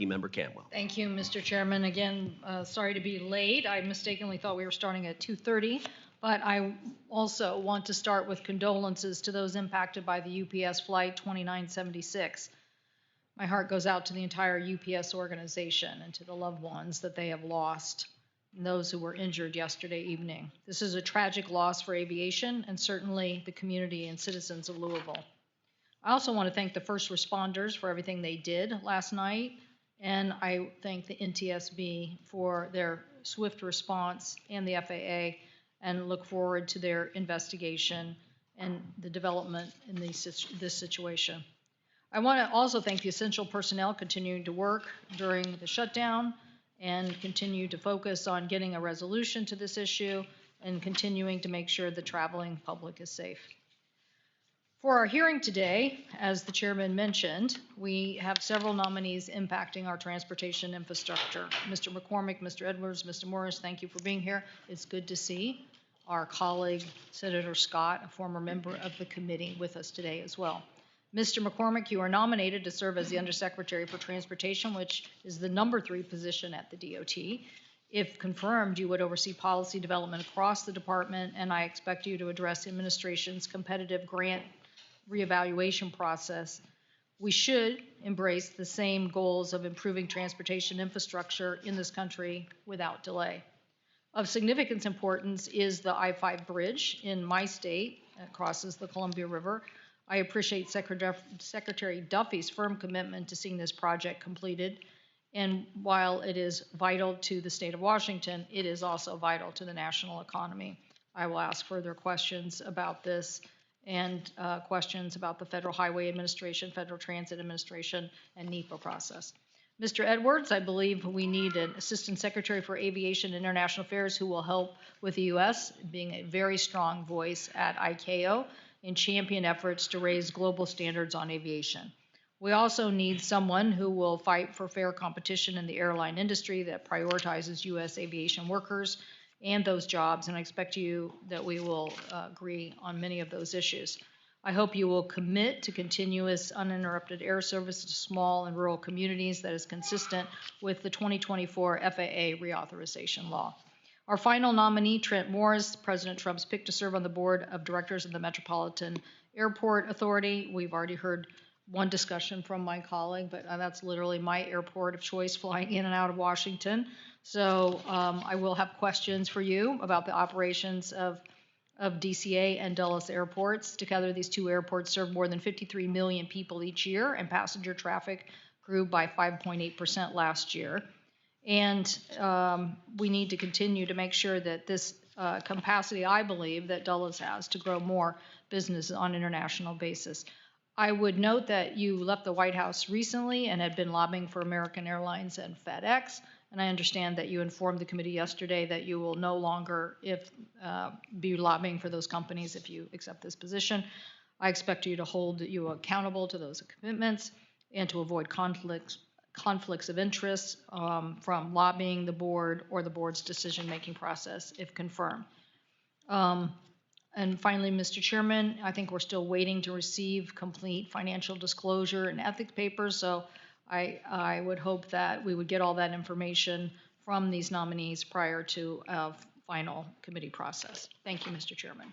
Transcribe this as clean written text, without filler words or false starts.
Ranking Member Cantwell. Thank you, Mr. Chairman. Again, sorry to be late. I mistakenly thought we were starting at 2:30, but I also want to start with condolences to those impacted by the UPS Flight 2976. My heart goes out to the entire UPS organization and to the loved ones that they have lost and those who were injured yesterday evening. This is a tragic loss for aviation and certainly the community and citizens of Louisville. I also want to thank the first responders for everything they did last night, and I thank the NTSB for their swift response and the FAA, and look forward to their investigation and the development in this situation. I want to also thank the essential personnel continuing to work during the shutdown and continue to focus on getting a resolution to this issue and continuing to make sure the traveling public is safe. For our hearing today, as the chairman mentioned, we have several nominees impacting our transportation infrastructure. Mr. McCormick, Mr. Edwards, Mr. Morris, thank you for being here. It's good to see our colleague, Senator Scott, a former member of the committee, with us today as well. Mr. McCormick, you are nominated to serve as the Undersecretary for Transportation, which is the #3 position at the DOT. If confirmed, you would oversee policy development across the department, and I expect you to address the administration's competitive grant reevaluation process. We should embrace the same goals of improving transportation infrastructure in this country without delay. Of significant importance is the I-5 bridge in my state that crosses the Columbia River. I appreciate Secretary Duffy's firm commitment to seeing this project completed. And while it is vital to the state of Washington, it is also vital to the national economy. I will ask further questions about this and questions about the Federal Highway Administration, Federal Transit Administration, and NEPA process. Mr. Edwards, I believe we need an Assistant Secretary for Aviation and International Affairs who will help with the U.S., being a very strong voice at ICAO and champion efforts to raise global standards on aviation. We also need someone who will fight for fair competition in the airline industry that prioritizes U.S. aviation workers and those jobs, and I expect that we will agree on many of those issues. I hope you will commit to continuous uninterrupted air service to small and rural communities that is consistent with the 2024 FAA reauthorization law. Our final nominee, Trent Morse, President Trump's pick to serve on the board of directors of the Metropolitan Airport Authority. We've already heard one discussion from my colleague, but that's literally my airport of choice flying in and out of Washington. So I will have questions for you about the operations of DCA and Dulles airports. Together, these two airports serve more than 53 million people each year, and passenger traffic grew by 5.8% last year. And we need to continue to make sure that this capacity, I believe, that Dulles has to grow more business on an international basis. I would note that you left the White House recently and had been lobbying for American Airlines and FedEx, and I understand that you informed the committee yesterday that you will no longer be lobbying for those companies if you accept this position. I expect you to hold you accountable to those commitments and to avoid conflicts of interest from lobbying the board or the board's decision-making process if confirmed. And finally, Mr. Chairman, I think we're still waiting to receive complete financial disclosure and ethics papers, so I would hope that we would get all that information from these nominees prior to a final committee process. Thank you, Mr. Chairman.